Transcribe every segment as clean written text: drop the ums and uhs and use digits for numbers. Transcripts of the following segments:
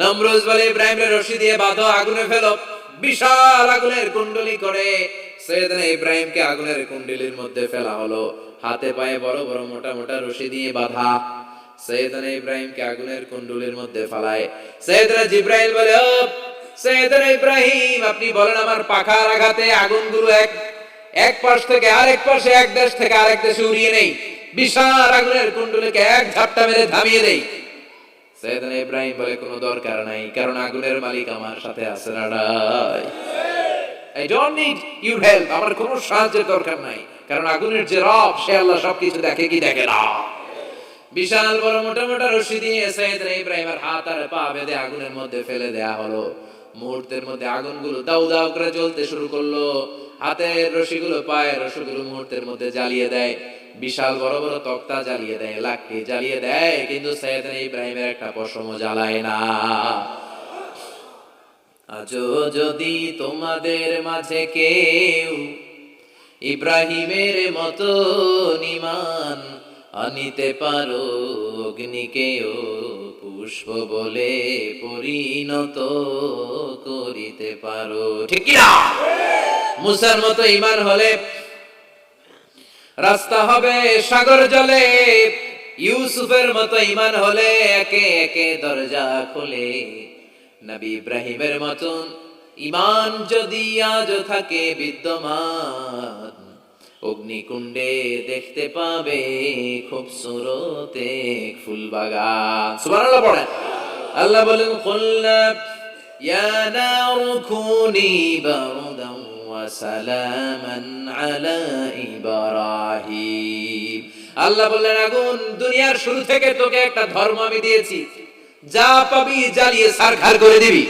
নমরুদ বলে ইব্রাহিমের রশি দিয়ে বাঁধো, আগুনে ফেলো। বিশাল আগুনের কুণ্ডলী করে সৈয়দনা ইব্রাহিমকে আগুনের কুণ্ডলীর মধ্যে ফেলা হলো। হাতে পায়ে বড় বড় মোটা মোটা রশি দিয়ে বাঁধা সৈয়দনা ইব্রাহিমকে আগুনের কুণ্ডলীর মধ্যে ফেলায়। সৈয়দনা জিবরাইল বলে, ও সৈয়দনা ইব্রাহিম, আপনি বলেন আমার পাখার আঘাতে আগুনগুলো এক পাশ থেকে আরেক পাশে, এক দেশ থেকে আরেক দেশে উড়িয়ে নেই, বিশাল আগুনের কুণ্ডলীকে এক ঝাপটা মেরে থামিয়ে দেই। সৈয়দনা ইব্রাহিম বলে, কোনো দরকার নাই, কারণ আগুনের মালিক আমার সাথে আছে। নাই, I don't need your help, আমার কোনো সাহায্যের দরকার নাই, কারণ আগুনের যে রব সে আল্লাহ সবকিছু দেখে কি দেখে না। বিশাল বড় মোটা মোটা রশি দিয়ে সৈয়দনা ইব্রাহিমের হাত আর পা বেঁধে আগুনের মধ্যে ফেলে দেয়া হলো। মুহূর্তের মধ্যে আগুনগুলো দাউ দাউ করে জ্বলতে শুরু করলো। হাতের রশিগুলো পায়ের রশিগুলো মুহূর্তের মধ্যে জ্বালিয়ে দেয়। বিশাল বড় বড় তক্তা জ্বালিয়ে দেয়, লাকড়ি জ্বালিয়ে দেয়, কিন্তু সৈয়দনা ইব্রাহিমের একটা পশমও জ্বালায় না। আজও যদি তোমাদের মাঝে কেউ ইব্রাহিমের মতো ঈমান আনিতে পারো, অগ্নিকেও পুষ্প বলে পরিণত করিতে পারো, ঠিক কি না? মুসার মতো ঈমান হলে রাস্তা হবে সাগর জলে, ইউসুফের মতো ঈমান হলে একে একে দরজা খোলে। নবী ইব্রাহিমের মতন ঈমান যদি আজ থাকে বিদ্যমান, অগ্নিকুণ্ডে দেখতে পাবে খুবসুরত এক ফুলবাগান। সুবহানাল্লাহ পড়েন। আল্লাহ বলেন, কুলনা ইয়া নারু কুনি বারদান ওয়া সালামান আলা ইব্রাহিম। আল্লাহ বললেন, আগুন, দুনিয়ার শুরু থেকে তোকে একটা ধর্ম আমি দিয়েছি, যা পাবি জ্বালিয়ে ছারখার করে দিবি,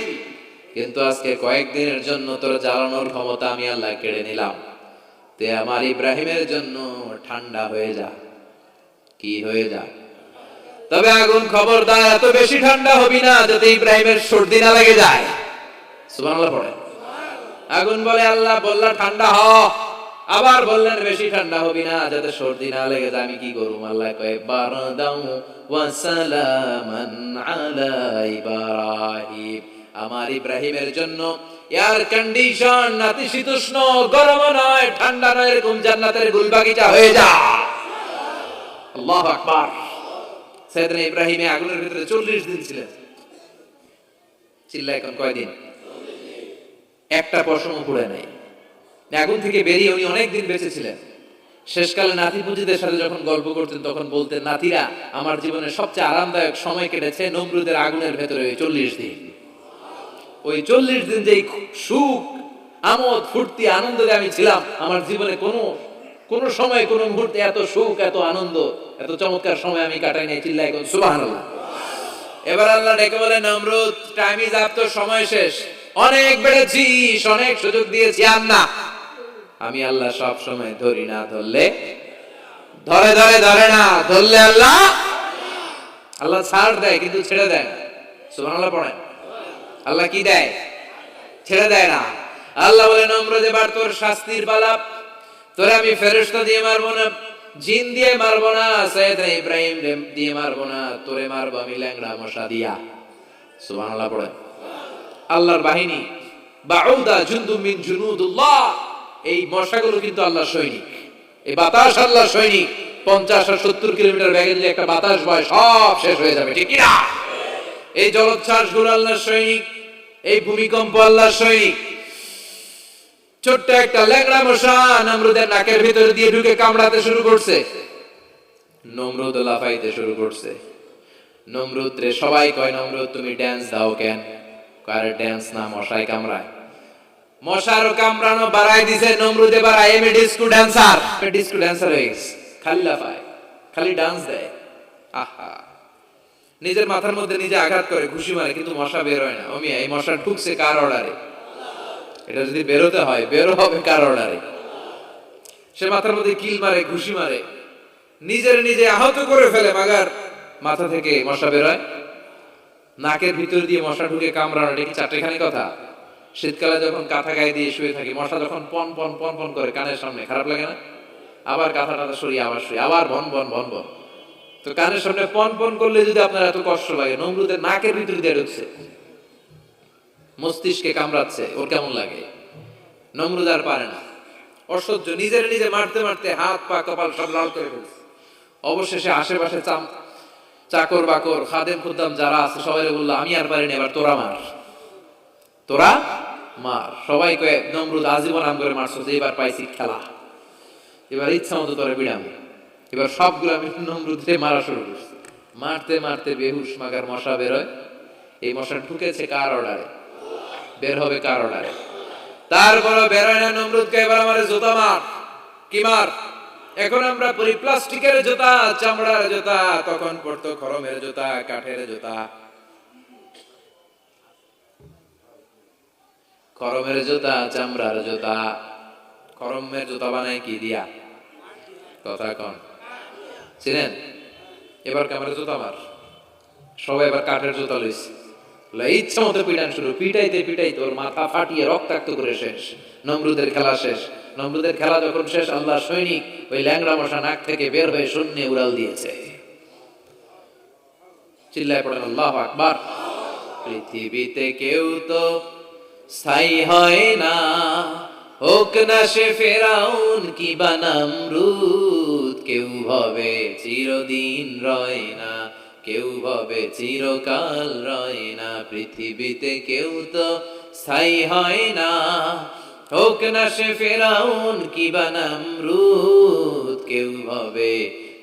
কিন্তু আজকে কয়েকদিনের জন্য তোর জ্বালানোর ক্ষমতা আমি আল্লাহ কেড়ে নিলাম। তে আমার ইব্রাহিমের জন্য ঠান্ডা হয়ে যা। কি হয়ে যা? তবে আগুন খবরদার এত বেশি ঠান্ডা হবি না যাতে ইব্রাহিমের সর্দি না লেগে যায়। সুবহানাল্লাহ পড়ে। আগুন বলে, আল্লাহ বললা ঠান্ডা হ, আবার বললেন বেশি ঠান্ডা হবি না যাতে সর্দি না লেগে যায়। আমি কি করব? আল্লাহ কয়, বারদাউ ওয়া সালামান আলা ইব্রাহিম। আমার ইব্রাহিমের জন্য এয়ার কন্ডিশন, নাতিশীতোষ্ণ, গরম নয়, ঠান্ডা নয়, এরকম জান্নাতের গুলবাগিচা হয়ে যা। আল্লাহু আকবার। সৈয়দনা ইব্রাহিম আগুনের ভিতরে 40 দিন ছিলেন। চিল্লা এখন কয়দিন? একটা পশমও পুড়ে নাই। আগুন থেকে বেরিয়ে উনি অনেক দিন বেঁচে ছিলেন। শেষকালে নাতি পুঁজিদের সাথে যখন গল্প করতেন তখন বলতেন, নাতিরা, আমার জীবনের সবচেয়ে আরামদায়ক সময় কেটেছে নমরুদের আগুনের ভেতরে ওই 40 দিন। ওই 40 দিন যেই সুখ, আমোদ, ফুর্তি, আনন্দে আমি ছিলাম, আমার জীবনে কোন সময় কোন মুহূর্তে এত সুখ, এত আনন্দ, এত চমৎকার সময় আমি কাটাই নাই। চিল্লাহ এখন সুবহানাল্লাহ। এবার আল্লাহ ডেকে বলে, নমরুদ, টাইম ইজ আপ, তোর সময় শেষ। অনেক বেড়েছিস, অনেক সুযোগ দিয়েছি, আর না। আমি আল্লাহ সব সময় ধরি না, ধরলে ধরে ধরে ধরে না, ধরলে আল্লাহ ছাড় দেয় কিন্তু ছেড়ে দেয় না। সুবহানাল্লাহ পড়েন। আল্লাহ কি দেয়? ছেড়ে দেয় না। আল্লাহ বলে, নমরুদ, এবার তোর শাস্তির পালা। তোরে আমি ফেরেশতা দিয়ে মারবো না, জিন দিয়ে মারবো না, সৈয়দনা ইব্রাহিম দিয়ে মারবো না, তোরে মারবো আমি ল্যাংড়া মশা দিয়া। সুবহানাল্লাহ পড়েন। আল্লাহর বাহিনী, বাউদা জুনদুম মিন জুনুদুল্লাহ, এই মশাগুলো কিন্তু আল্লাহর সৈনিক। এই বাতাস আল্লাহর সৈনিক। 50 আর 70 কিলোমিটার বেগে যদি একটা বাতাস বয়, সব শেষ হয়ে যাবে, ঠিক কি না? এই জলোচ্ছ্বাসগুলো আল্লাহর সৈনিক, এই ভূমিকম্প আল্লাহর সৈনিক। ছোট্ট একটা ল্যাংড়া মশা নমরুদের নাকের ভিতরে দিয়ে ঢুকে কামড়াতে শুরু করছে। নমরুদ লাফাইতে শুরু করছে। নমরুদ রে সবাই কয়, নমরুদ তুমি ড্যান্স দাও কেন? কারে ড্যান্স না, মশাই কামড়ায়। মশারও কামড়ানো বাড়াই দিছে নমরুদ। এবার I M A disco dancer. Disco dancer হয়ে গেছে। খালি লাফায়, খালি ডান্স দেয়। আহা, নিজের মাথার মধ্যে নিজে আঘাত করে, ঘুষি মারে, কিন্তু মশা বের হয় না। অমিয়া, এই মশা ঢুকছে কার অর্ডারে? এটা যদি বেরোতে হয়, বেরো হবে কার অর্ডারে? সে মাথার মধ্যে কিল মারে, ঘুষি মারে, নিজের নিজে আহত করে ফেলে, মাগার মাথা থেকে মশা বের হয়। নাকের ভিতর দিয়ে মশা ঢুকে কামড়ানো, এটা কি চারটেখানি কথা? শীতকালে যখন কাঁথা গায়ে দিয়ে শুয়ে থাকি, মশা যখন পন পন পন পন করে কানের সামনে, খারাপ লাগে না? আবার কাঁথা টাথা সরিয়ে আবার শুয়ে, আবার ভন ভন ভন ভন। তো তো কানের সামনে পন পন করলে যদি আপনার এত কষ্ট লাগে, নমরুদের নাকের ভিতরে দিয়ে ঢুকছে, মস্তিষ্কে কামড়াচ্ছে, ওর কেমন লাগে? নমরুদ আর পারে না, অসহ্য, নিজের নিজে মারতে মারতে হাত পা কপাল সব লাল করে ফেলছে। অবশেষে আশেপাশে চাকর বাকর খাদেম খুদ্দাম যারা আছে সবাই বললো, আমি আর পারিনি, এবার তোরা মার, তোরা মার। সবাই কয়ে, নমরুদ আজীবন আম করে মারছো, এবার পাইছি খেলা, এবার ইচ্ছা মতো তোরা বিড়াম। এবার সবগুলো আমি নমরুদে মারা শুরু করছি। মারতে মারতে বেহুশ মাগার মশা বেরোয়। এই মশা ঢুকেছে কার অর্ডারে? বের হবে কার অর্ডারে? তারপরে বেরোয় না নমরুদকে, এবার আমার জুতা মার। কি মার? এখন আমরা পরি প্লাস্টিকের জুতা, চামড়ার জুতা, তখন পড়তো খরমের জুতা, কাঠের জুতা। খরমের জুতা, চামড়ার জুতা। খরমের জুতা বানায় কি দিয়া? কথা কন, চিনেন? এবার ক্যামেরা জুতা মার। সবাই এবার কাঠের জুতা লইছে, ইচ্ছা মতো পিটান শুরু। পিটাইতে পিটাইতে ওর মাথা ফাটিয়ে রক্তাক্ত করে শেষ। নমরুদের খেলা শেষ। নমরুদের খেলা যখন শেষ, আল্লাহ সৈনিক ওই ল্যাংড়া মশা নাক থেকে বের হয়ে শূন্যে উড়াল দিয়েছে। চিল্লায় পড়েন আল্লাহু আকবার। পৃথিবীতে কেউ তো স্থায়ী হয় না, হোক না সে ফেরাউন কি বা নমরুদ। কেউ ভাবে চিরদিন রয় না, কেউ ভাবে চিরকাল রয় না। পৃথিবীতে কেউ তো স্থায়ী হয় না, হোক না সে ফেরাউন কি বা নমরুদ। কেউ ভাবে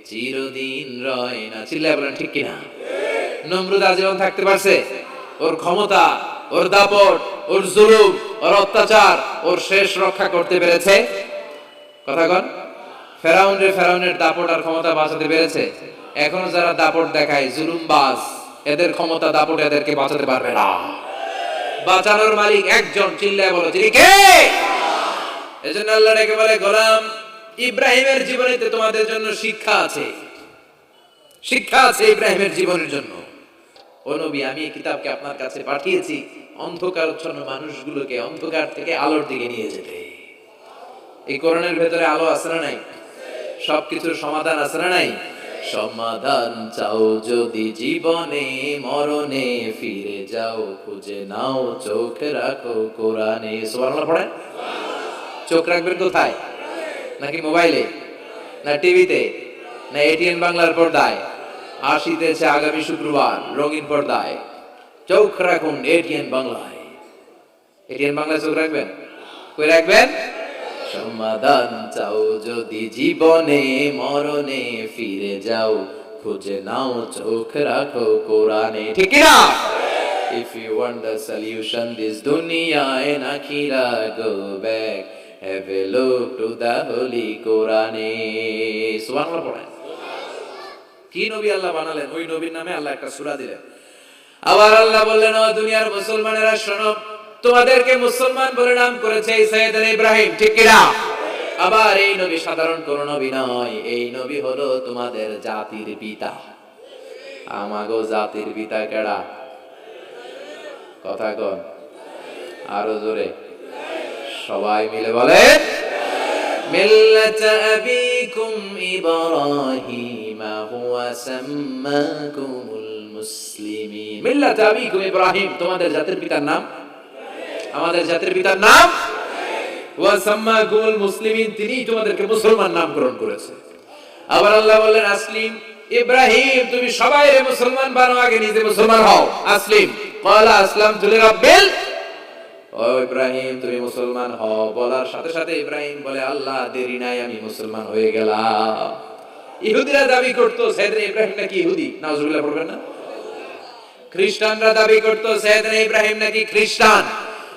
চিরদিন রয় না। চিল্লায় বলেন ঠিক কিনা? নমরুদ আজীবন থাকতে পারছে? ওর ক্ষমতা, ওর দাপট, ওর জুলুম, ওর অত্যাচার, ওর শেষ রক্ষা করতে পেরেছে? কথা কন। ফেরাউনের দাপট আর ক্ষমতা বাঁচাতে পেরেছে? এখনো যারা দাপট দেখায়, জুলুমবাজ, এদের ক্ষমতা দাপট এদেরকে বাঁচাতে পারবে না। বাঁচানোর মালিক একজন, চিল্লায় বলো তিনি কে? এজন্য আল্লাহ ডেকে বলে, গোলাম ইব্রাহিমের জীবনীতে তোমাদের জন্য শিক্ষা আছে, শিক্ষা আছে ইব্রাহিমের জীবনের জন্য। ও নবী, আমি এই কিতাবকে আপনার কাছে পাঠিয়েছি অন্ধকারচ্ছন্ন মানুষগুলোকে অন্ধকার থেকে আলোর দিকে নিয়ে যেতে। এই কোরআনের ভেতরে আলো আছে না নাই? সবকিছুর সমাধান আছে না নাই? সমাধান চাও যদি জীবনে, মরণে ফিরে যাও, খুঁজে নাও, চোখ রাখো কোরআনে। সুবহানাল্লাহ পড়েন। চোখ রাখবেন কোথায়? নাকি মোবাইলে, না টিভিতে, না এটিএন বাংলার পর্দায়? আসিতেছে আগামী শুক্রবার রঙিন পর্দায়, চোখ রাখুন এটিএন বাংলায়। এটিএন বাংলায় চোখ রাখবেন? কই রাখবেন? সমাধান চাও যদি জীবনে, মরণে ফিরে যাও, খুঁজে নাও, চোখ রাখো কোরআনে। ঠিক না? If you want the solution this dunya and akhirah, go back, have a look to the holy Quran. সুবহানাল্লাহ পড়েন। কি নবী আল্লাহ বানালেন, ওই নবীর নামে আল্লাহ একটা সূরা দিলেন। আবার আল্লাহ বললেন, ও দুনিয়ার মুসলমানেরা শোনো, তোমাদেরকে মুসলমান বলে নাম করেছে সাইয়েদনা ইব্রাহিম। ঠিক কিনা? আবার এই নবী সাধারণ কোন নবী নয়, এই নবী হলো তোমাদের জাতির পিতা। আমাগো জাতির পিতা কেডা? কথা কন, আরো জোরে, সবাই মিলে বলেন, মিল্লাতা আবিকুম ইব্রাহিম হুয়া সাম্মাকুমুল মুসলিমিন। মিল্লাতা আবিকুম ইব্রাহিম, তোমাদের জাতির পিতার নাম, আমাদের জাতির পিতার নাম ওয়া সাম্মাকুমুল মুসলিমিন, তিনি তোমাদেরকে মুসলমান নামকরণ করেছে। আবার আল্লাহ বললেন, আসলিম ইব্রাহিম, তুমি সবাইকে মুসলমান বানাও, আগে নিজে মুসলমান হও। আসলিম ক্বালা আসলামতু লিরাব্বিল, ও ইব্রাহিম তুমি মুসলমান হও। বলার সাথে সাথে ইব্রাহিম বলে, আল্লাহ দেরি নাই, আমি মুসলমান হয়ে গেলাম। ইহুদিরা দাবি করতো সাইয়েদনা ইব্রাহিম নাকি ইহুদি, নাউজুবিল্লাহ পড়বেন না? খ্রিস্টানরা দাবি করতো সাইয়েদনা ইব্রাহিম নাকি খ্রিস্টান।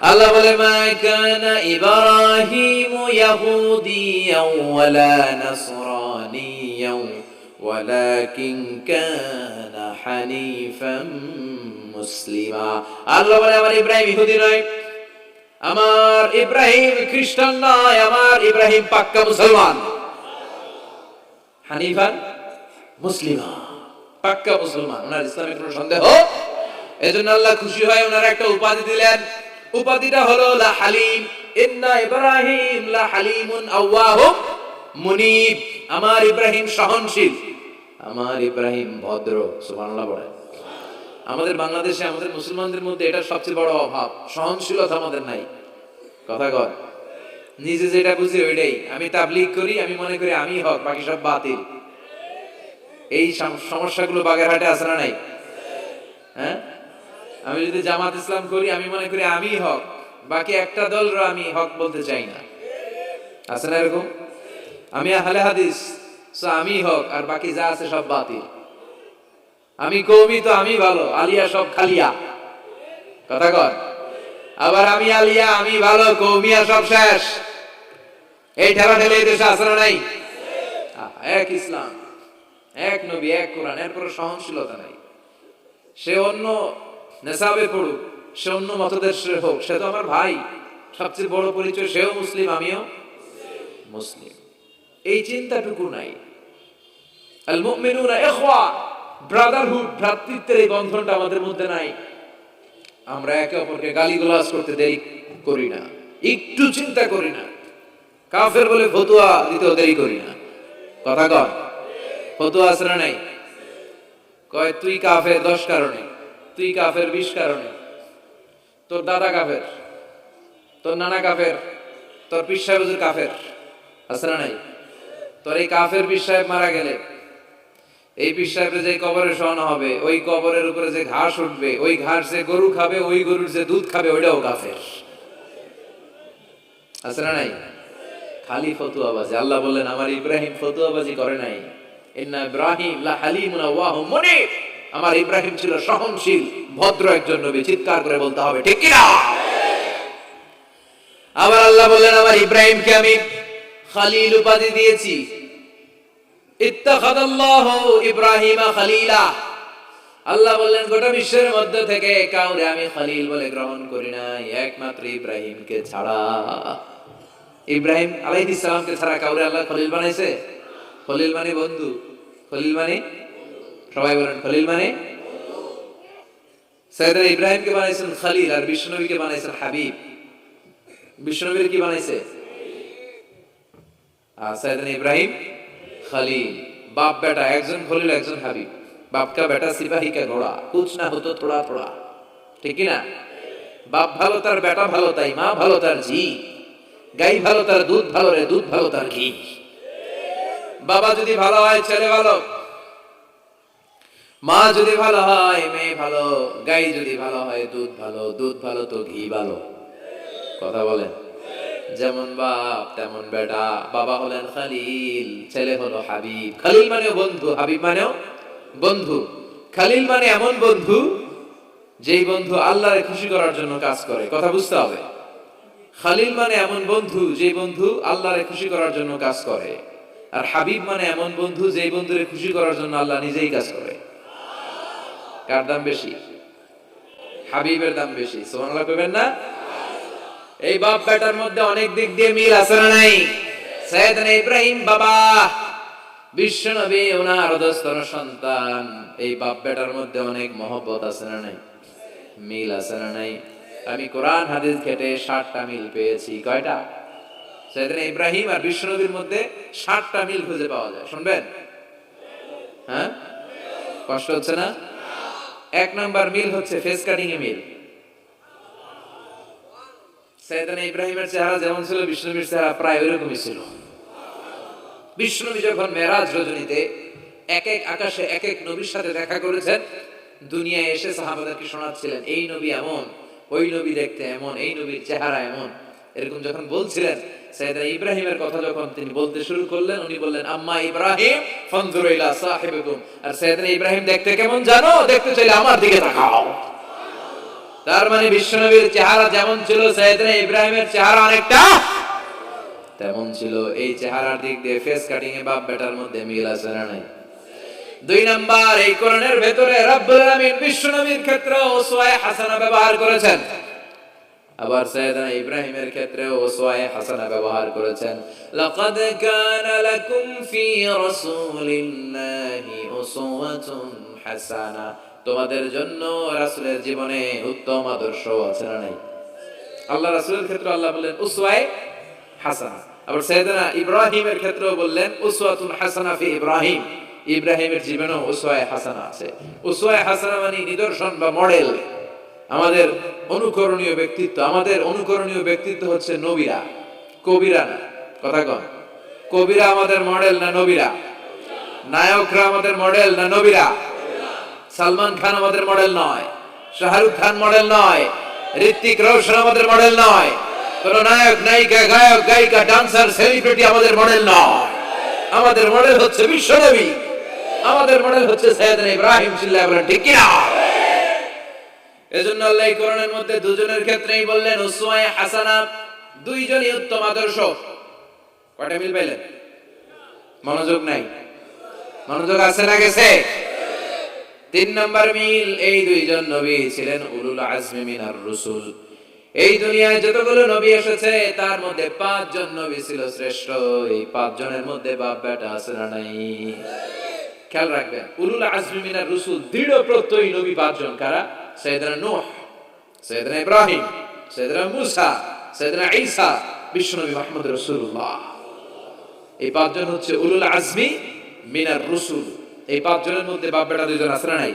আল্লাহ বলে, মা কানা ইব্রাহিম ইয়াহুদিয়াও ওয়ালা নাসরানিয়াও ওয়ালাকিন কানা হানিফাম মুসলিমা। আল্লাহ বলে, আমার ইব্রাহিম ইহুদি নয়, আমার ইব্রাহিম খ্রিস্টান নয়, আমার ইব্রাহিম পাক্কা মুসলমান। হানিফান মুসলিমা, পাক্কা মুসলমান, ওনার ইসলামে কোনো সন্দেহ। এজন্য আল্লাহ খুশি হয়, ওনার একটা উপাধি দিলেন। উপাধিটা হলো লা হালিম। ইন্না ইব্রাহিম লা হালিমুন আওয়াহুম মুনিব। আমার ইব্রাহিম সহনশীল, আমার ইব্রাহিম ভদ্র, সুবহানাল্লাহ বলেন। আমাদের বাংলাদেশে আমাদের মুসলমানদের মধ্যে এটা সবচেয়ে বড় অভাব, সহনশীলতা আমাদের নাই। কথা কয়, নিজে যেটা বুঝি ওইটাই। আমি তাবলীগ করি, আমি মনে করি আমি হক, বাকি সব বাতিল। এই সমস্যাগুলো বাগেরহাটে আছে না নাই? হ্যাঁ, আমি যদি জামাত ইসলাম করি, আমি মনে করি আমি হক, বাকি একটা দলরা আমি হক বলতে চাই না। আছে না এরকম? আমি আহলে হাদিস, আমি হক, আর বাকি যা আছে সব বাতিল। আমি কওমি, তো আমি ভালো, আলিয়া সব খালিয়া। কথা কয়। আবার আমি আলিয়া, আমি ভালো, কওমিয়া সব শেষ। এই ঠেলা ঠেলে এই দেশে আছে না নাই? এক ইসলাম, এক নবী, এক কোরআন, এরপর সহনশীলতা নাই। সে অন্য নেশাবে পড়ুক, সে অন্য মতদেশে হোক, সে তো আমার ভাই। সবচেয়ে বড় পরিচয়, সেও মুসলিম, আমিও মুসলিম। এই চিন্তাটুকু নাই। আল মুমিনুনা ইখওয়া, ব্রাদারহুড, ভ্রাতৃত্বের এই বন্ধনটা আমাদের মধ্যে নাই। আমরা একে অপরকে গালিগালাজ করতে দেরি করি না, একটু চিন্তা করি না। কাফের বলে ফতোয়া দিতেও দেরি করি না। কথা কয়, ফতোয়া আছে না নাই? কয় তুই কাফের 10 কারণে, তুই কাফের 20 কারণে, তোর দাদা কাফের, তোর নানা কাফের, তোর পীর সাহেব হুজুর কাফের। আছে না নাই? তোর এই কাফের পীর সাহেব মারা গেলে, এই পীর সাহেবের যে কবরে শোয়ানো হবে, ওই কবরের উপরে যে ঘাস উঠবে, ওই ঘাস যে গরু খাবে, ওই গরুর যে দুধ খাবে, ওইটাও কাফের। আছে না নাই? খালি ফতুয়াবাজি। আল্লাহ বললেন আমার ইব্রাহিম ফতুয়াবাজি করে নাই। ইন্না ইব্রাহিম লা হালিমুন আওয়াহুম মুনিব। আমার ইব্রাহিম ছিল সহনশীল, ভদ্র একজন নবী। চিৎকার করে বলতে হবে ঠিক কি না? আবার আল্লাহ বললেন আমার ইব্রাহিমকে আমি খলিল উপাধি দিয়েছি। ইত্তাখাযাল্লাহু ইব্রাহিমা খলিলা। আল্লাহ বললেন গোটা বিশ্বের মধ্যে থেকে কাউরে আমি খলিল বলে গ্রহণ করি নাই, একমাত্র ইব্রাহিমকে ছাড়া। ইব্রাহিম আলাইহিস সালামকে ছাড়া কাউরে আল্লাহ খলিল বানাইছে? খলিল মানে বন্ধু। খলিল মানে, সবাই বলেন খলিল মানে। সাইয়েদনা ইব্রাহিমকে বানাইছেন খলিল, আর বিশ্বনবীকে বানাইছেন হাবিব। বিশ্বনবীর কি বানাইছে? আর সাইয়েদনা ইব্রাহিম खलील। बाप बेटा একজন খলিল একজন হাবিব। बाप का बेटा सिपाही का घोड़ा, कुछ ना हो तो थोड़ा थोड़ा। ঠিক কি না? বাপ ভালো তার বেটা ভালো, তাই মা ভালো তার জি। গাই ভালো তার দুধ ভালো রে, দুধ ভালো তার ঘি। বাবা যদি ভালো হয় ছেলে ভালো, মা যদি ভালো হয় মেয়ে ভালো, গাই যদি ভালো হয় দুধ ভালো, দুধ ভালো তো ঘি ভালো। কথা বলেন। যেমন বাপ তেমন বেটা। বাবা হলেন খলিল, ছেলে হলো হাবিব। খলিল মানে বন্ধু, হাবিব মানেও বন্ধু। খলিল মানে এমন বন্ধু যেই বন্ধু আল্লাহরে খুশি করার জন্য কাজ করে। কথা বুঝতে হবে। খলিল মানে এমন বন্ধু যেই বন্ধু আল্লাহরে খুশি করার জন্য কাজ করে। আর হাবিব মানে এমন বন্ধু যেই বন্ধুরে খুশি করার জন্য আল্লাহ নিজেই কাজ করে। কার দাম বেশি? হাবিবের দাম বেশি। সুবহানাল্লাহ কইবেন না? এই বাপ বেটার মধ্যে অনেক দিক দিয়ে মিল আছে না নাই? সাইয়েদনা ইব্রাহিম বাবা, বিশ্ব নবী ওনার অধস্তন সন্তান। এই বাপ বেটার মধ্যে অনেক মহব্বত আছে না নাই? মিল আছে না নাই? আমি কোরআন হাদিস ঘেটে 60টা মিল পেয়েছি। কয়টা? সাইয়েদনা ইব্রাহিম আর বিশ্ব নবীর মধ্যে 60টা মিল খুঁজে পাওয়া যায়। শুনবেন? হ্যাঁ, কষ্ট হচ্ছে না? 1 নাম্বার মিল হচ্ছে ফেস কাটিং এ মিল। সাইয়েদনা ইব্রাহিমের চেহারা যেমন ছিল, বিশ্বনবীর চেহারা প্রায় ওইরকমই ছিল। বিশ্বনবী যখন মেরাজ রজনীতে এক এক আকাশে এক এক নবীর সাথে দেখা করেছেন, দুনিয়ায় এসে সাহাবাদেরকে শোনাচ্ছিলেন এই নবী এমন, ওই নবী দেখতে এমন, এই নবীর চেহারা এমন, এরকম যখন বলছিলেন, সাইয়েদনা ইব্রাহিমের কথা যখন তিনি বলতে শুরু করলেন, উনি বললেন আম্মা ইব্রাহিম ফানজুরু ইলা সাহিবিকুম। আর সাইয়েদনা ইব্রাহিম দেখতে কেমন জানো? দেখতে চাইলে আমার দিকে তাকাও। তার মানে বিশ্বনবীর চেহারা যেমন ছিল, সাইয়েদনা ইব্রাহিমের চেহারা অনেকটা তেমন ছিল। এই চেহারার দিক দিয়ে ফেস কাটিং এ বাপ বেটার মধ্যে মিল আছে না নাই? 2 নাম্বার, এই কোরআনের ভেতরে রব্বুল আলামিন বিশ্বনবীর ক্ষেত্রে উসওয়ায়ে হাসানা ব্যবহার করেছেন। আবার সাইয়েদনা ইব্রাহিমের ক্ষেত্রে উসওয়ায়ে হাসানা ব্যবহার করেছেন। লাকাদ কানা লাকুম ফি রাসূলিল্লাহি উসওয়াতুন হাসানা। তোমাদের জন্য রাসূলের জীবনে উত্তম আদর্শ আছে না নাই? আল্লাহ রাসূলের ক্ষেত্রে আল্লাহ বললেন উসওয়ায়ে হাসানা। আবার সাইয়েদনা ইব্রাহিমের ক্ষেত্রেও বললেন উসওয়াতুন হাসানা ফি ইব্রাহিম। ইব্রাহিমের জীবনেও উসওয়ায়ে হাসানা আছে। উসওয়ায়ে হাসানা মানে নিদর্শন বা মডেল, আমাদের অনুকরণীয় ব্যক্তিত্ব। আমাদের অনুকরণীয় ব্যক্তিত্ব হচ্ছে নবীরা, কবিরা না। কথা কন, কবিরা আমাদের মডেল না নবীরা? নায়করা আমাদের মডেল না নবীরা? সালমান খান আমাদের মডেল নয়, শাহরুখ খান মডেল নয়, ঋত্বিক রোশন আমাদের মডেল নয়, কোন নায়ক নায়িকা গায়ক গায়িকা ডান্সার সেলিব্রিটি আমাদের মডেল নয়। আমাদের মডেল হচ্ছে বিশ্বনবী, আমাদের মডেল হচ্ছে সাইয়েদনা ইব্রাহিম। চিল্লায়ে বলেন ঠিক কি না? এজন্য আল্লাহ এই কোরআনের মধ্যে দুজনের ক্ষেত্রেই বললেন উসওয়ায়ে হাসানা, দুইজনই উত্তম আদর্শ। কয়টা মিল পাইলেন? মনোযোগ নাই? মনোযোগ আছে না গেছে? 3 নাম্বার মিল, এই দুইজন নবী ছিলেন উলুল আজমি মিনার রাসূল। এই দুনিয়ায় যতগুলো নবী এসেছে তার মধ্যে 5 জন নবী ছিল শ্রেষ্ঠ। এই 5 জনের মধ্যে বাপ বেটা আছে না নাই? খেয়াল রাখবেন, উলুল আজমি মিনার রাসূল দৃঢ় প্রত্যয়ী নবী 5 জন। কারা? সাইয়েদনা নূহ, সাইয়েদনা ইব্রাহিম, সাইয়েদনা মূসা, সাইয়েদনা ঈসা, বিশ্বনবী মুহাম্মদ রাসূলুল্লাহ। এই 5 জন হচ্ছে উলুল আজমি মিনার রাসূল। এই 5 জনের মধ্যে বাপ বেটা 2 জন আছে না নাই?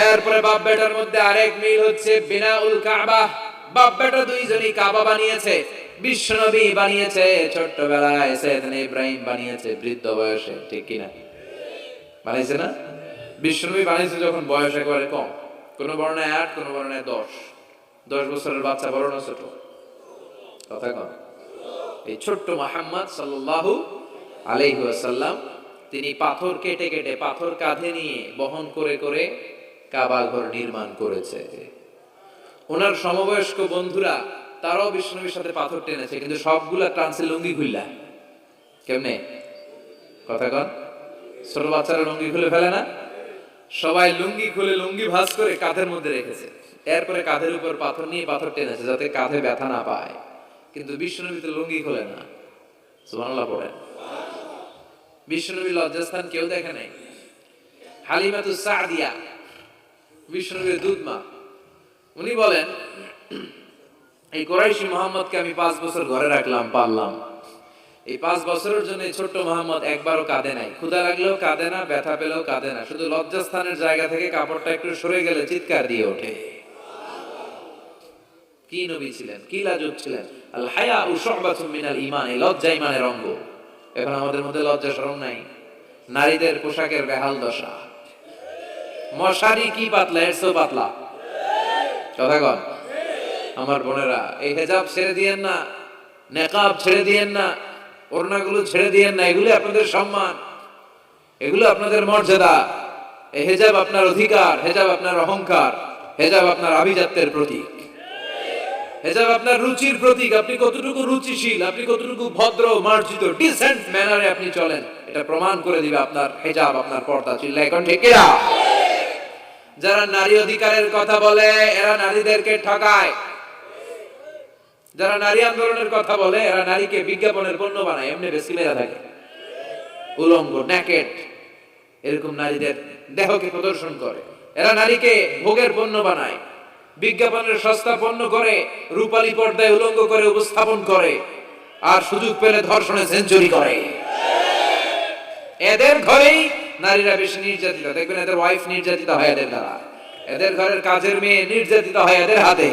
এরপরে বাপ বেটার মধ্যে আরেক মিল হচ্ছে বিনাউল কাবা। বাপ বেটা 2 জনই কাবা বানিয়েছে। বিশ্বনবী বানিয়েছে ছোট্টবেলায়, সাইয়েদনা ইব্রাহিম বানিয়েছে বৃদ্ধ বয়সে। ঠিক কি না? বানাইছে না? বিশ্বনবী বানিয়েছে যখন বয়স একেবারে কম। কোন বর্ণায় 8, কোন বর্ণায় 10। 10 বছরের বাচ্চা বড় না ছোট? কথা কন। এই ছোট্ট মুহাম্মদ সাল্লাল্লাহু আলাইহি ওয়াসাল্লাম তিনি পাথর কেটে কেটে, পাথর কাঁধে নিয়ে বহন করে করে কাবা ঘর নির্মাণ করেছে। ওনার সমবয়স্ক বন্ধুরা তারাও বিশ্বনবীর সাথে পাথর টেনেছে, কিন্তু সবগুলা টানছে লুঙ্গি খুললা। কেমনে? কথা কন। ছোট বাচ্চারা লুঙ্গি খুলে ফেলে না? সবাই লুঙ্গি খুলে লুঙ্গি ভাঁজ করে কাঁধের মধ্যে রেখেছে। এরপরে কাঁধের উপর পাথর নিয়ে পাথর টেনেছে যাতে কাঁধে ব্যথা না পায়। কিন্তু বিশ্বনবী তো লুঙ্গি খোলে না। সুবহানাল্লাহ পড়েন। বিশ্বনবীর লজ্জাস্থান কেউ দেখে নাই। হালিমাতুস সাদিয়া, বিশ্বনবীর দুধ মা, উনি বলেন এই কুরাইশি মুহাম্মদকে আমি 5 বছর ঘরে রাখলাম, পাললাম। এই 5 বছরের জন্য ছোট্ট মুহাম্মদ একবারও কাঁদে নাই। ক্ষুধা লাগলেও কাঁদে না, ব্যথা পেলেও কাঁদে না। শুধু লজ্জাস্থানের জায়গা থেকে কাপড়টা একটু সরে গেলে চিৎকার দিয়ে ওঠে। কি নবী ছিলেন, কি লাজুক ছিলেন। আল হায়াউ শুবাতুম মিনাল ঈমান, লজ্জা ঈমানের অঙ্গ। এখন আমাদের মধ্যে লজ্জা শরম নাই। নারীদের পোশাকের বেহাল দশা। মশারি কি পাতলা, এর চেয়েও পাতলা। কথা কন। আমার বোনেরা, এই হিজাব ছেড়ে দিয়েন না, নেকাব ছেড়ে দিয়েন না, ওড়নাগুলো ছেড়ে দিয়েন না। এগুলো আপনাদের সম্মান, এগুলো আপনাদের মর্যাদা। এই হিজাব আপনার অধিকার, হিজাব আপনার অহংকার, হিজাব আপনার আভিজাত্যের প্রতীক, হিজাব আপনার রুচির প্রতীক। আপনি কতটুকু রুচিশীল, আপনি কতটুকু ভদ্র মার্জিত ডিসেন্ট ম্যানারে আপনি চলেন, এটা প্রমাণ করে দিবে আপনার হিজাব, আপনার পর্দা। চিল্লায় এখন ঠিক কিনা? যারা নারী অধিকারের কথা বলে এরা নারীদেরকে ঠকায়। যারা নারী আন্দোলনের কথা বলে এরা নারীকে বিজ্ঞাপনের পণ্য বানায়, এমনি বেশি মেরা থাকে। উলঙ্গ, নেকেড, এরকম নারীদের দেহকে প্রদর্শন করে। এরা নারীকে ভোগের পণ্য বানায়, বিজ্ঞাপনের সস্তা পণ্য করে, রূপালী পর্দায় উলঙ্গ করে উপস্থাপন করে, আর সুযোগ পেলে ধর্ষণে সেঞ্চুরি করে। এদের ঘরেই নারীরা বেশি নির্যাতিত। দেখবেন এদের ওয়াইফ নির্যাতিত হয় এদের দ্বারা, এদের ঘরের কাজের মেয়ে নির্যাতিত হয় এদের হাতে।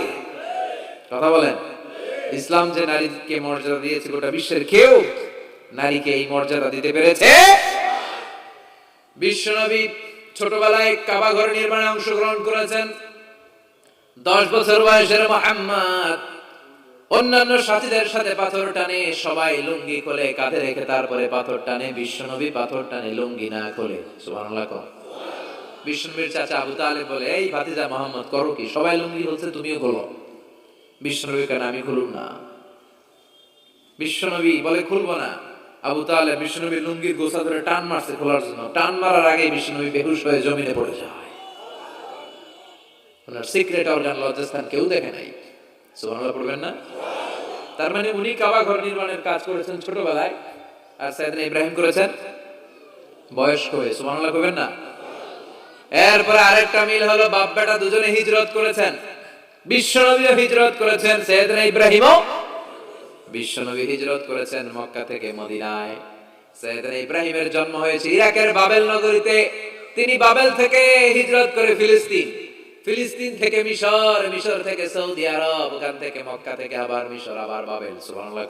কথা বলেন। ইসলাম যে নারীকে মর্যাদা দিয়েছে, গোটা বিশ্বের কেউ নারীকে এই মর্যাদা দিতে পেরেছে? বিশ্বনবী ছোটবেলায় কাবা ঘর নির্মাণে অংশগ্রহণ করেছেন। 10 বছর বয়সের মুহাম্মদ অন্যান্য সাথীদের সাথে পাথর টানে, সবাই লুঙ্গি খোলে কাঁধে রেখে, তারপরে পাথর টানে। বিশ্বনবী পাথর টানে লুঙ্গি না খোলে। সুবহানাল্লাহ। বিশ্বনবীর চাচা আবু তালেব বলে, এই ভাতিজা মুহাম্মদ করো কি? সবাই লুঙ্গি খুলছে, তুমিও খোলো। বিশ্বনবী কেন? আমি খুলুম না। বিশ্বনবী বলে খুলবো না। আবু তালেব বিশ্বনবীর লুঙ্গির গোছা ধরে টান মারছে খোলার জন্য। টান মারার আগে বিশ্বনবী বেহুশ হয়ে জমিনে পড়ে যায়। ওনার সিক্রেট অর্গান লজ্জাস্থান কেউ দেখে নাই। সুবহানাল্লাহ পড়বেন না? তার মানে উনি কাবা ঘর নির্মাণের কাজ করেছেন ছোটবেলায়, আর সাইয়েদনা ইব্রাহিম করেছেন বয়স্ক হয়ে। সুবহানাল্লাহ পড়বেন না? এরপরে আরেকটা মিল হলো বাপ বেটা দুজনে হিজরত করেছেন। বিশ্বনবীও হিজরত করেছেন, সাইয়েদনা ইব্রাহিমও। বিশ্বনবী হিজরত করেছেন মক্কা থেকে মদিনায়, সাইয়েদনা ইব্রাহিমের জন্ম হয়েছে ইরাকের বাবেল নগরীতে। তিনি বাবেল থেকে হিজরত করে ফিলিস্তিন, ফিলিস্তিন থেকে মিশর, মিশর থেকে সৌদি আরব, ওখান থেকে মক্কা থেকে আবার মিশর, আবার বাবেল। সুবহানাল্লাহ।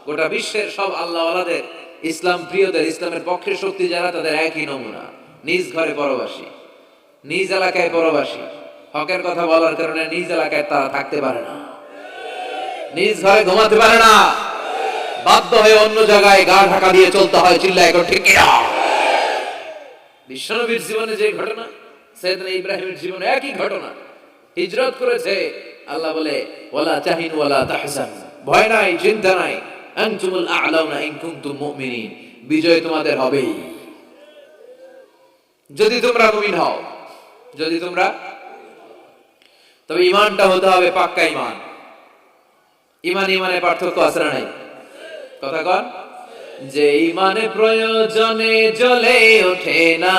গোটা বিশ্বের সব আল্লাহওয়ালাদের, ইসলাম প্রিয়দের, ইসলামের পক্ষে শক্তি যারা, তাদের একই নমুনা। নিজ ঘরে পরবাসী, নিজ এলাকায় পরবাসী। হকের কথা বলার কারণে নিজ এলাকায় তারা থাকতে পারে না, নিজ ঘরে ঘুমাতে পারে না, বাধ্য হয়ে অন্য জায়গায় গা ঢাকা দিয়ে চলতে হয়। চিল্লায় এখন ঠিক কিনা? বিশ্বনবীর জীবনে যে ঘটনা, সাইয়েদনা ইব্রাহিমের জীবনে একই ঘটনা। হিজরত করেছে, আল্লাহ বলে ওয়ালা তাহিনু ওয়ালা তাহজান, ভয় নাই, চিন্তা নাই, আনতুমুল আ'লাউনা ইন কুনতুম মুমিনিন, বিজয় তোমাদের হবেই যদি তোমরা মুমিন হও। যদি তোমরা, তবে ঈমানটা হতে হবে পাক্কা ঈমান। ঈমান ঈমানের পার্থক্য আছে না নাই? কথা কন। যে ঈমানে প্রয়োজনে জ্বলে ওঠে না,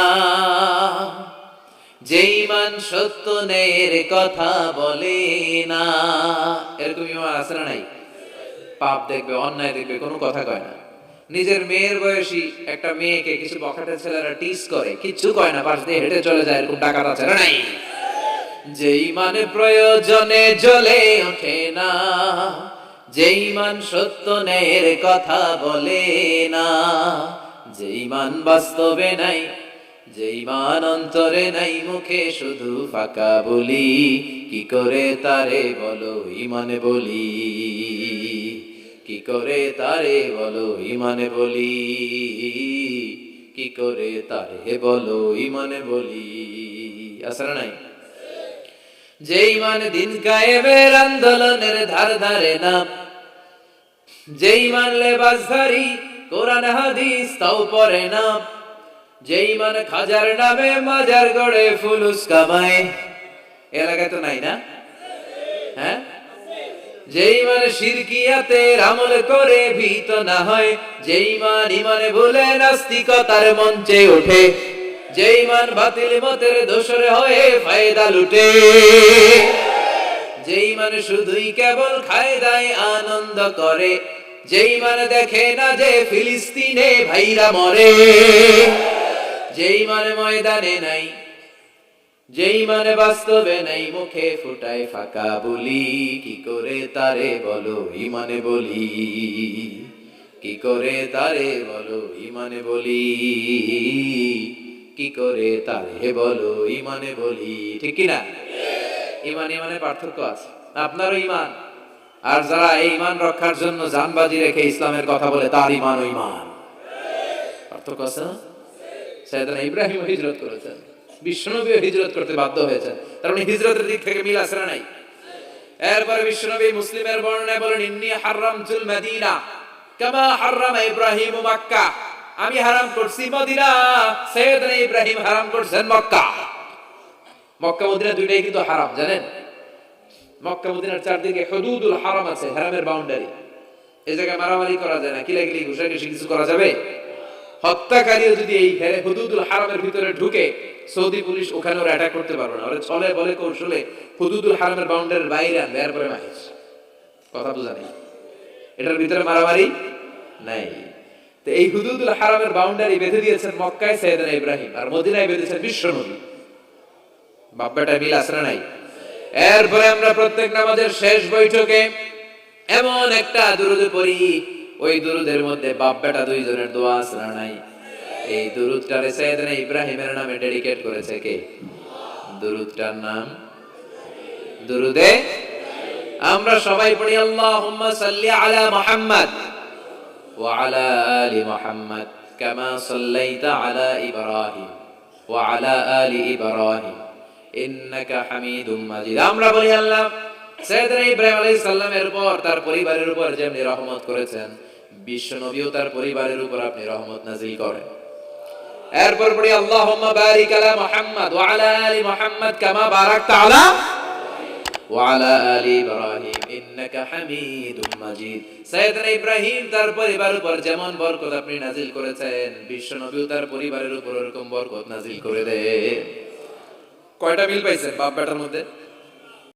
যে ঈমান সত্য ন্যায়ের কথা বলে না, এরকম ঈমান আছে না নাই? পাপ দেখবে, অন্যায় দেখবে, কোনো কথা কয় না। নিজের মেয়ের বয়সী একটা মেয়েকে কিছু বখাটে ছেলেরা টিস করে, কিচ্ছু কয় না, পাশ দিয়ে হেঁটে চলে যায়, এরকম ডাকাত আছে না নাই? যে ঈমানে প্রয়োজনে জ্বলে ওঠে না, যে ঈমান সত্য ন্যায়ের কথা বলে না, যে ঈমান বাস্তবে নাই, যে ঈমান অন্তরে নাই, মুখে শুধু ফাঁকা বলি, কি করে তারে বলো ঈমানে বলি, কি করে তারে বলো ঈমানে বলি, কি করে তারে বলো ঈমানে বলি। আসলে নাই? যে ঈমান দিন কায়েমের আন্দোলনের ধার ধারে না, যে ঈমান লেবাসধারী কোরআন হাদিস তাও পড়ে না, যে ঈমান খাজার নামে মাজার গড়ে ফুলুস কামায়, এলাকায় তো নাই না? হ্যাঁ, যে ঈমান শিরকিয়াতের আমল করে ভীত না হয়, যে ঈমান ঈমানে ভুলে নাস্তিকতার মঞ্চে ওঠে, যে ঈমান বাতিল মতের দোসরে হয়ে ফায়দা লুটে, যে ঈমান শুধুই কেবল খায় দায় আনন্দ করে, যে ঈমান দেখে না যে ফিলিস্তিনে ভাইরা মরে, যে ঈমান ময়দানে নাই, যে ঈমান বাস্তবে নাই, মুখে ফুটায় ফাঁকা বলি, কি করে তারে বলো ঈমানে বলি, কি করে তারে বলো ঈমানে বলি, কি করে তারে বলো ঈমানে বলি। ঠিক কি না? ঈমান ঈমানের পার্থক্য আছে। আপনারও ঈমান, আর যারা এই ঈমান রক্ষার জন্য জানবাজি রেখে ইসলামের কথা বলে, তার ঈমান ও ঈমান পার্থক্য আছে না? সাইয়েদনা ইব্রাহিম হিজরত করেছেন, বিশ্বনবীও হিজরত করতে বাধ্য হয়েছেন, তার মানে হিজরতের দিক থেকে মিল আছে না নাই? এরপরে বিশ্বনবী মুসলিমের বর্ণনায় বলেন, ইন্নী হারামতুল মদিনা কামা হারামা ইব্রাহিম মক্কা, আমি হারাম করছি মদিনা, সাইয়েদনা ইব্রাহিম হারাম করছেন মক্কা। মক্কা মদিনা দুইটাই কিন্তু হারাম, জানেন? মক্কা মদিনার চারদিকে হুদুদুল হারাম আছে, হারামের বাউন্ডারি। এই জায়গায় মারামারি করা যায় না, কিলাকিলি ঘুষাঘুষি কিছু করা যাবে? হত্যাকারীও যদি এই হুদুদুল হারামের ভিতরে ঢুকে, সৌদি পুলিশ ওখানে ওরা অ্যাটাক করতে পারবে না। ওরা ছলে বলে কৌশলে হুদুদুল হারামের বাউন্ডারির বাইরে আনবে, এরপরে মারিস। কথা বোঝা নেই? এটার ভিতরে মারামারি নাই। তো এই হুদুদুল হারামের বাউন্ডারি বেঁধে দিয়েছেন মক্কায় সাইয়েদনা ইব্রাহিম, আর মদিনায় বেঁধেছেন বিশ্বনবী। বাপ বেটা মিল আছে না নাই? এরপরে আমরা প্রত্যেক নামাজের শেষ বৈঠকে এমন একটা দুরূদ পড়ি, ওই দুরূদের মধ্যে বাপ বেটা দুইজনের দোয়া আছে না নাই? এই দুরূদটারে সাইয়েদনা ইব্রাহিমের নামে ডেডিকেট করেছে কে? দুরূদটার নাম দুরূদে আমরা সবাই পড়ি, আল্লাহুম্মা সাল্লি আলা মুহাম্মাদ ওয়া আলা আলি মুহাম্মাদ কামা সাল্লাইতা আলা ইব্রাহিম ওয়া আলা আলি ইব্রাহিম ইন্নাকা হামিদুম মাজিদ। আমরা বলি, আল্লাহ সাইয়েদনা ইব্রাহিম আলাইহিস সালামের উপর, তার পরিবারের উপর যেমনি রহমত করেছেন, বিশ্ব নবীও তার পরিবারের উপর আপনি রহমত নাযিল করেন। এরপর পড়ি, আল্লাহুম্মা বারিক আলা মুহাম্মাদ ওয়া আলা আলি মুহাম্মাদ কামা বারাকতা আলা ওয়া আলা আলি ইব্রাহিম ইন্নাকা হামিদুম মাজিদ। সাইয়েদনা ইব্রাহিম তার পরিবারের উপর যেমন বরকত আপনি নাযিল করেছেন, বিশ্ব নবীও তার পরিবারের উপর এরকম বরকত নাযিল করে দেন। কয়টা মিল পাইছেন বাপ বেটার মধ্যে?